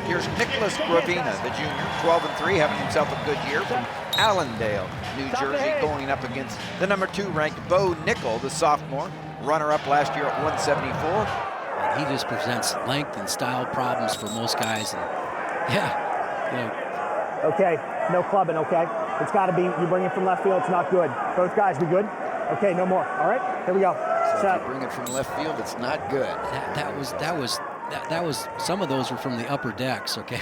Here's Nicholas Gravina, the junior, 12-3, having himself a good year from Allendale, New Jersey, going up against the number 2 ranked Bo Nickal, the sophomore, runner-up last year at 174. And he just presents length and style problems for most guys. And yeah. Okay, no clubbing, okay? It's got to be, you bring it from left field, it's not good. Both guys, we good? Okay, no more. All right, here we go. So if you bring it from left field, it's not good. That was some of those were from the upper decks, okay?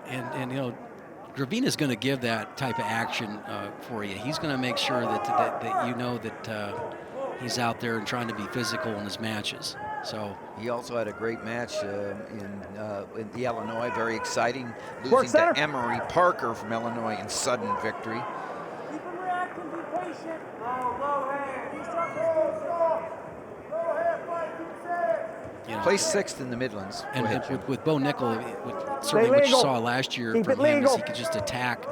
and you know, Gravina's going to give that type of action for you. He's going to make sure that you know that he's out there and trying to be physical in his matches. So he also had a great match in the Illinois, very exciting, losing to Emory Parker from Illinois in sudden victory. Keep him reacting, be patient. You know, placed 6th in the Midlands. And with Bo Nickal, certainly what you saw last year from him is he could just attack,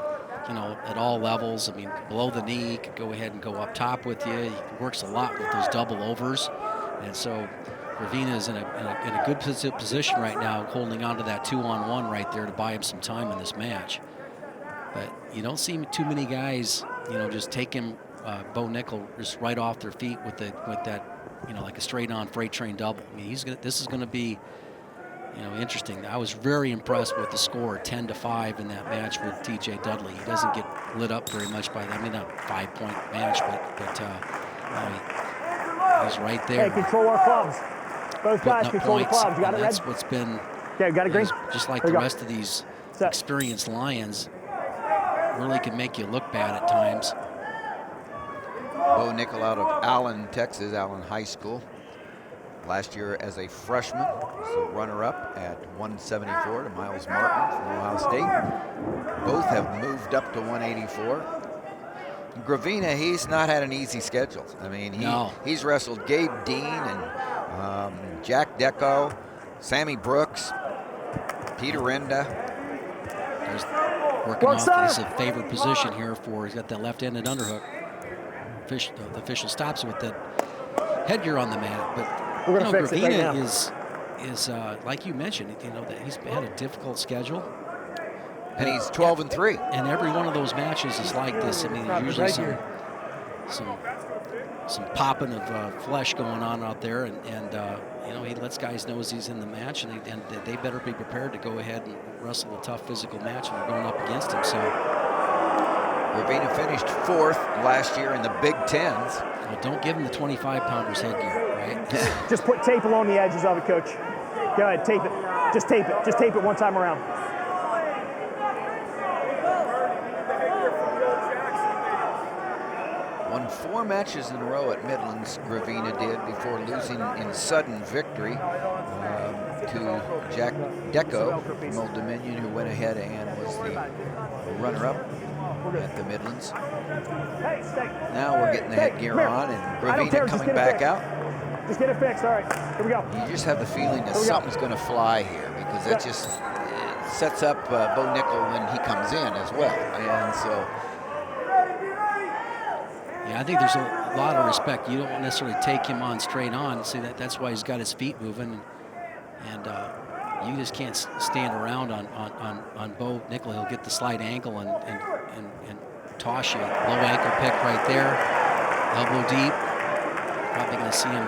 you know, at all levels. I mean, below the knee, he could go ahead and go up top with you. He works a lot with those double overs, and so Gravina is in a good position right now, holding on to that 2-on-1 right there to buy him some time in this match. But you don't see too many guys, you know, just take him, Bo Nickal, just right off their feet with that, you know, like a straight-on freight train double. I mean, this is going to be, you know, interesting. I was very impressed with the score, 10-5 in that match with T.J. Dudley. He doesn't get lit up very much by that. I mean, not a 5-point match, but he's right there. Hey, control our clubs. Both guys control the clubs. You got it, that's Red? what's been. Okay, got it, green. Just like the rest of these experienced Lions, really can make you look bad at times. Bo Nickal out of Allen, Texas, Allen High School. Last year as a freshman, so runner-up at 174 to Miles Martin from Ohio State. Both have moved up to 184. Gravina, he's not had an easy schedule. I mean, he's wrestled Gabe Dean and Jack Deco, Sammy Brooks, Peter Renda. He's working off this favorite position here for, he's got that left-handed underhook. The official stops with the headgear on the mat, but you know, Gravina is like you mentioned, you know, that he's had a difficult schedule. And he's 12-3. And every one of those matches is like this. I mean, there's usually some popping of flesh going on out there, and you know, he lets guys know as he's in the match, and they better be prepared to go ahead and wrestle a tough physical match when they're going up against him. So Gravina finished 4th last year in the Big Tens. Well, don't give him the 25-pounders headgear, right? Just put tape along the edges of it, Coach. Go ahead, tape it. Just tape it. Just tape it one time around. Won 4 matches in a row at Midlands, Gravina did, before losing in sudden victory to Jack Deco from Old Dominion, who went ahead and was the runner-up at the Midlands. Now we're getting the headgear on, and Gravina coming back out. Just get it fixed. All right, here we go. You just have the feeling that something's going to fly here, because that just sets up Bo Nickal when he comes in as well. And so, yeah, I think there's a lot of respect. You don't necessarily take him on straight on. See, that's why he's got his feet moving, and you just can't stand around on Bo Nickal. He'll get the slight ankle and toss you. Low ankle pick right there, elbow deep. Probably going to see him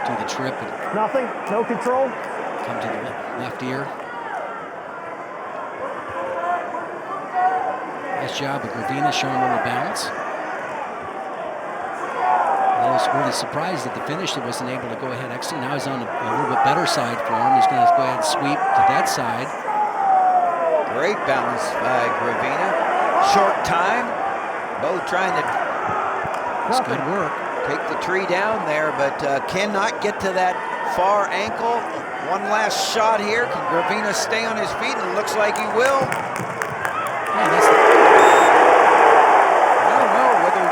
do the trip and nothing, no control. Come to the left ear. Nice job of Gravina showing a little balance. I was really surprised at the finish that wasn't able to go ahead and exit. Now he's on a little bit better side for him. He's going to go ahead and sweep to that side. Great balance by Gravina. Short time. Bo trying to That's good work. Take the tree down there, but cannot get to that far ankle. One last shot here. Can Gravina stay on his feet? And it looks like he will. I don't know whether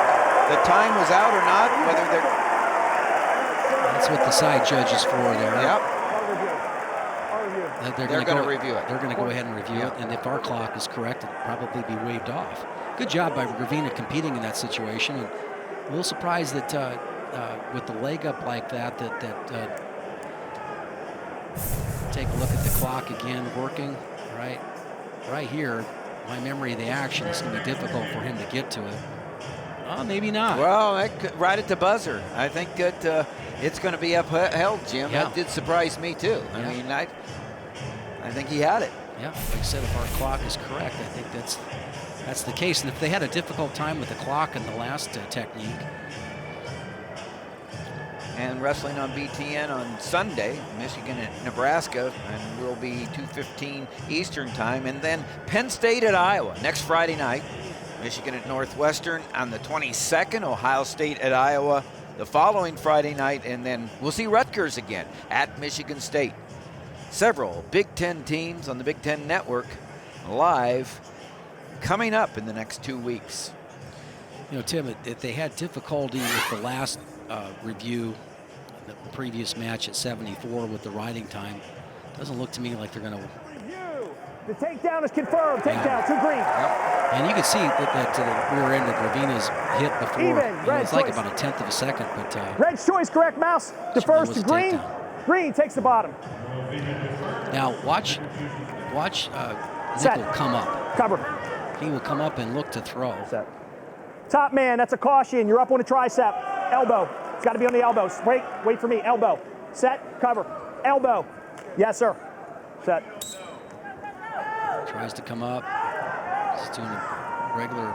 the time was out or not, whether they're... That's what the side judge is for there. Yep. They're going to review it. They're going to go ahead and review it, and if our clock is correct, it'll probably be waved off. Good job by Gravina competing in that situation. And a little surprised that with the leg up like that look at the clock again, working right here. My memory of the action is going to be difficult for him to get to it. Oh, maybe not. Well, right at the buzzer. I think that it's going to be upheld, Jim. Yeah. That did surprise me too. I mean, I think he had it. Yeah, like I said, if our clock is correct, I think that's the case. And if they had a difficult time with the clock in the last technique. And wrestling on BTN on Sunday, Michigan at Nebraska, and will be 2:15 Eastern time. And then Penn State at Iowa next Friday night. Michigan at Northwestern on the 22nd, Ohio State at Iowa the following Friday night, and then we'll see Rutgers again at Michigan State. Several Big Ten teams on the Big Ten Network live coming up in the next 2 weeks. You know, Tim, if they had difficulty with the last review, the previous match at 74 with the riding time, doesn't look to me like they're going to. The takedown is confirmed. Takedown, 2 green. Yep. And you can see that to the rear end of Gravina's hit before. It's like about a 1/10 of a second, but. Red's choice, correct, Mouse. Defers to green. Green takes the bottom. Now watch Nickal come up. Cover. He will come up and look to throw. Set. Top man, that's a caution. You're up on a tricep. Elbow. It's got to be on the elbows. Wait for me. Elbow. Set. Cover. Elbow. Yes, sir. Set. Tries to come up. Just doing a regular,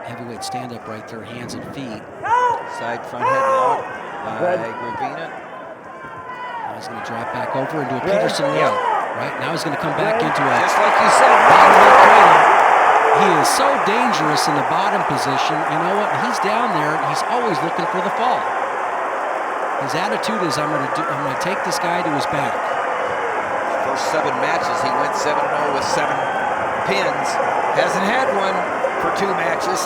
heavyweight stand-up right there, hands and feet. Side front headlock by Gravina. Now he's going to drop back over and do a Peterson roll. Right now he's going to come back into a just like you said. bottom leg cradle. He is so dangerous in the bottom position. You know what? He's down there. He's always looking for the fall. His attitude is, I'm going to take this guy to his back. First 7 matches, he went 7-0 with 7 pins. Hasn't had one for 2 matches.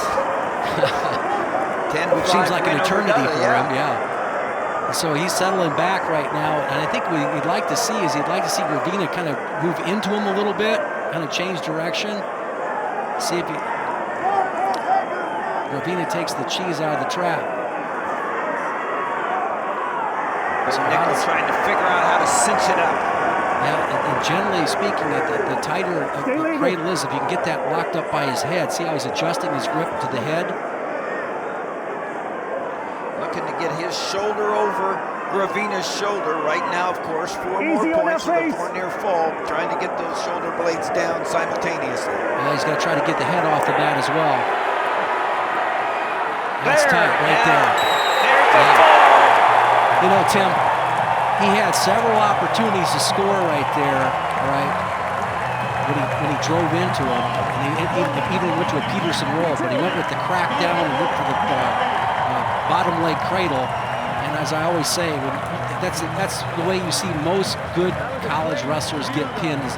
10 Which seems like an eternity for him, yeah. yeah. So he's settling back right now, and I think what he'd like to see Gravina kind of move into him a little bit, kind of change direction. See if Gravina takes the cheese out of the trap. So Nickal trying to figure out how to cinch it up. Yeah, and generally speaking, the tighter the cradle is, if you can get that locked up by his head, see how he's adjusting his grip to the head? Looking to get his shoulder over Gravina's shoulder. Right now, of course, 4 more Easy on points that with a face. 4 near fall, trying to get those shoulder blades down simultaneously. Yeah, he's got to try to get the head off the bat as well. That's tight right there. There's the fall. You know, Tim, he had several opportunities to score right there, right? When he drove into him, and he even went to a Peterson roll, but he went with the crack down and went for the bottom leg cradle. And as I always say, that's the way you see most good college wrestlers get pinned, is